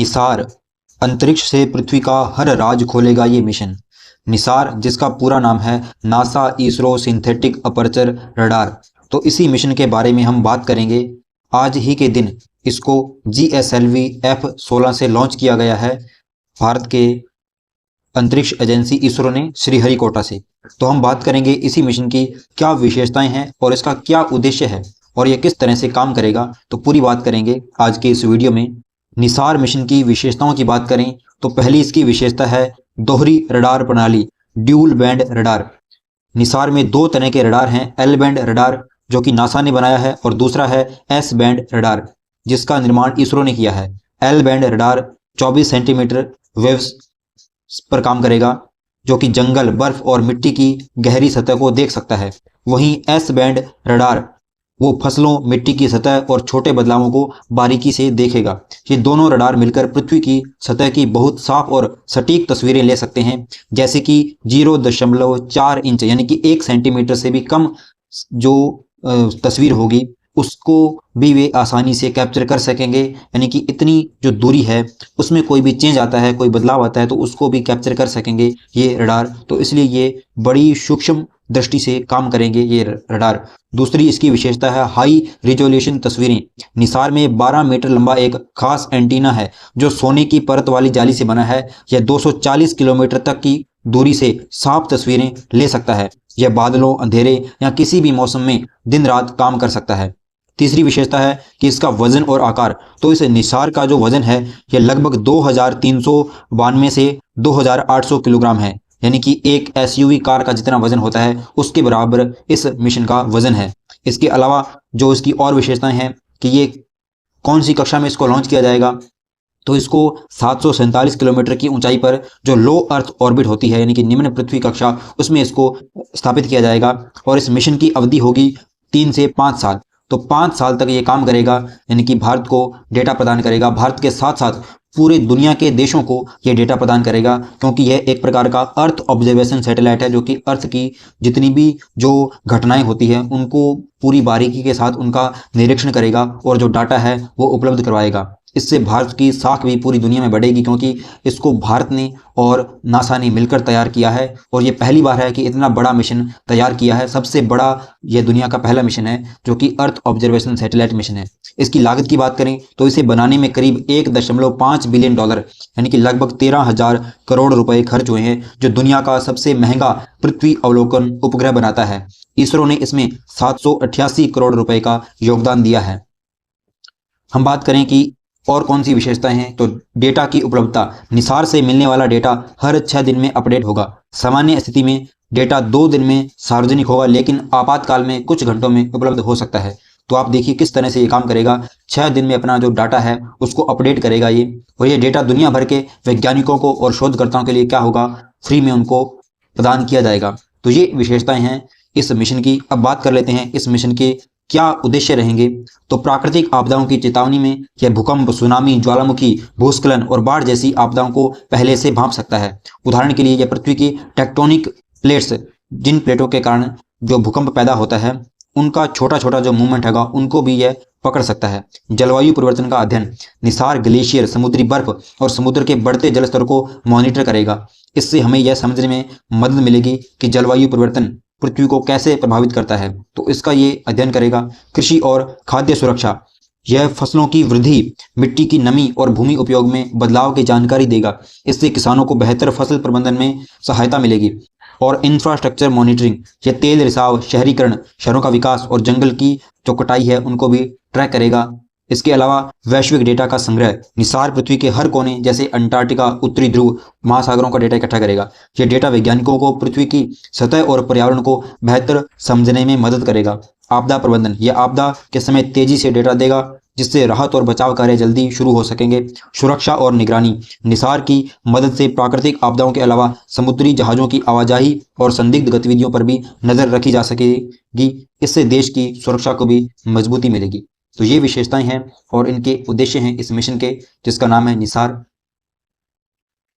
निसार, अंतरिक्ष से पृथ्वी का हर राज खोलेगा ये मिशन। निसार, जिसका पूरा नाम है NASA ISRO synthetic aperture radar. तो इसी मिशन के बारे में हम बात करेंगे। आज ही के दिन इसको GSLV F-16 से लॉन्च किया गया है भारत के अंतरिक्ष एजेंसी इसरो ने श्रीहरिकोटा से। तो हम बात करेंगे इसी मिशन की क्या विशेषताएं हैं और इसका क्या उद्देश्य है और यह किस तरह से काम करेगा, तो पूरी बात करेंगे आज के इस वीडियो में। निसार मिशन की विशेषताओं की बात करें तो पहली इसकी विशेषता है दोहरी रडार प्रणाली, ड्यूल बैंड रडार। निसार में दो तरह के रडार हैं, एल बैंड रडार जो कि नासा ने बनाया है और दूसरा है एस बैंड रडार जिसका निर्माण इसरो ने किया है। L band radar 24 centimetre waves पर काम करेगा जो कि जंगल, बर्फ और मिट्टी की गहरी सतह को देख सकता है। वहीं एस बैंड रडार वो फसलों, मिट्टी की सतह और छोटे बदलावों को बारीकी से देखेगा। ये दोनों रडार मिलकर पृथ्वी की सतह की बहुत साफ और सटीक तस्वीरें ले सकते हैं, जैसे कि 0.4 इंच यानी कि 1 सेंटीमीटर से भी कम जो तस्वीर होगी उसको भी वे आसानी से कैप्चर कर सकेंगे। यानी कि इतनी जो दूरी है उसमें कोई भी चेंज आता है, कोई बदलाव आता है तो उसको भी कैप्चर कर सकेंगे ये रडार। तो इसलिए ये बड़ी सूक्ष्म दृष्टि से काम करेंगे ये रडार। दूसरी इसकी विशेषता है हाई रिजोल्यूशन तस्वीरें। निसार में 12 मीटर लंबा एक खास एंटीना है जो सोने की परत वाली जाली से बना है। यह 240 किलोमीटर तक की दूरी से साफ तस्वीरें ले सकता है। यह बादलों, अंधेरे या किसी भी मौसम में दिन रात काम कर सकता है। तीसरी विशेषता है कि इसका वजन और आकार। तो इस निसार का जो वजन है यह लगभग 2392 से 2800 किलोग्राम है, यानी कि एक SUV कार का जितना वजन होता है उसके बराबर इस मिशन का वजन है। इसके अलावा जो इसकी और विशेषताएं हैं कि ये कौन सी कक्षा में इसको लॉन्च किया जाएगा, तो इसको 747 किलोमीटर की ऊंचाई पर जो लो अर्थ ऑर्बिट होती है यानी कि निम्न पृथ्वी कक्षा, उसमें इसको स्थापित किया जाएगा। और इस मिशन की अवधि होगी 3 से 5 साल। तो 5 साल तक ये काम करेगा, यानी कि भारत को डेटा प्रदान करेगा। भारत के साथ साथ पूरे दुनिया के देशों को ये डेटा प्रदान करेगा, क्योंकि यह एक प्रकार का अर्थ ऑब्जर्वेशन सैटेलाइट है जो कि अर्थ की जितनी भी जो घटनाएं होती हैं उनको पूरी बारीकी के साथ उनका निरीक्षण करेगा और जो डाटा है वो उपलब्ध करवाएगा। इससे भारत की साख भी पूरी दुनिया में बढ़ेगी, क्योंकि इसको भारत ने और नासा ने मिलकर तैयार किया है और ये पहली बार है कि इतना बड़ा मिशन तैयार किया है। सबसे बड़ा ये दुनिया का पहला मिशन है जो कि अर्थ ऑब्जर्वेशन सैटेलाइट मिशन है। इसकी लागत की बात करें तो इसे बनाने में करीब $1.5 बिलियन यानी कि लगभग 13,000 करोड़ रुपए खर्च हुए हैं, जो दुनिया का सबसे महंगा पृथ्वी अवलोकन उपग्रह बनाता है। इसरो ने इसमें 788 करोड़ रुपए का योगदान दिया है। हम बात करें कि और कौन सी विशेषताएं हैं, तो डेटा की उपलब्धता। निसार से मिलने वाला डेटा हर 6 दिन में अपडेट होगा। सामान्य स्थिति में डेटा 2 दिन में सार्वजनिक होगा, लेकिन आपातकाल में कुछ घंटों में उपलब्ध हो सकता है। तो आप देखिए किस तरह से ये काम करेगा। 6 दिन में अपना जो डाटा है उसको अपडेट करेगा ये, और ये डेटा दुनिया भर के वैज्ञानिकों को और शोधकर्ताओं के लिए क्या होगा, फ्री में उनको प्रदान किया जाएगा। तो ये विशेषताएं हैं इस मिशन की। अब बात कर लेते हैं इस मिशन के क्या उद्देश्य रहेंगे। तो प्राकृतिक आपदाओं की चेतावनी में यह भूकंप, सुनामी, ज्वालामुखी, भूस्खलन और बाढ़ जैसी आपदाओं को पहले से भांप सकता है। उदाहरण के लिए यह पृथ्वी की टेक्टोनिक प्लेट्स, जिन प्लेटों के कारण जो भूकंप पैदा होता है उनका छोटा छोटा जो मूवमेंट होगा उनको भी यह पकड़ सकता है। जलवायु परिवर्तन का अध्ययन। निसार ग्लेशियर, समुद्री बर्फ और समुद्र के बढ़ते जल स्तर को मॉनिटर करेगा। इससे हमें यह समझने में मदद मिलेगी कि जलवायु परिवर्तन पृथ्वी को कैसे प्रभावित करता है, तो इसका ये अध्ययन करेगा। कृषि और खाद्य सुरक्षा। यह फसलों की वृद्धि, मिट्टी की नमी और भूमि उपयोग में बदलाव की जानकारी देगा। इससे किसानों को बेहतर फसल प्रबंधन में सहायता मिलेगी। और इंफ्रास्ट्रक्चर मॉनिटरिंग। यह तेल रिसाव, शहरीकरण, शहरों का विकास और जंगल की जो कटाई है उनको भी ट्रैक करेगा। इसके अलावा वैश्विक डेटा का संग्रह। निसार पृथ्वी के हर कोने जैसे अंटार्कटिका, उत्तरी ध्रुव, महासागरों का डेटा इकट्ठा करेगा। यह डेटा वैज्ञानिकों को पृथ्वी की सतह और पर्यावरण को बेहतर समझने में मदद करेगा। आपदा प्रबंधन। यह आपदा के समय तेजी से डेटा देगा जिससे राहत और बचाव कार्य जल्दी शुरू हो सकेंगे। सुरक्षा और निगरानी। निसार की मदद से प्राकृतिक आपदाओं के अलावा समुद्री जहाज़ों की आवाजाही और संदिग्ध गतिविधियों पर भी नजर रखी जा सकेगी। इससे देश की सुरक्षा को भी मजबूती मिलेगी। तो ये विशेषताएं हैं और इनके उद्देश्य हैं इस मिशन के, जिसका नाम है निसार।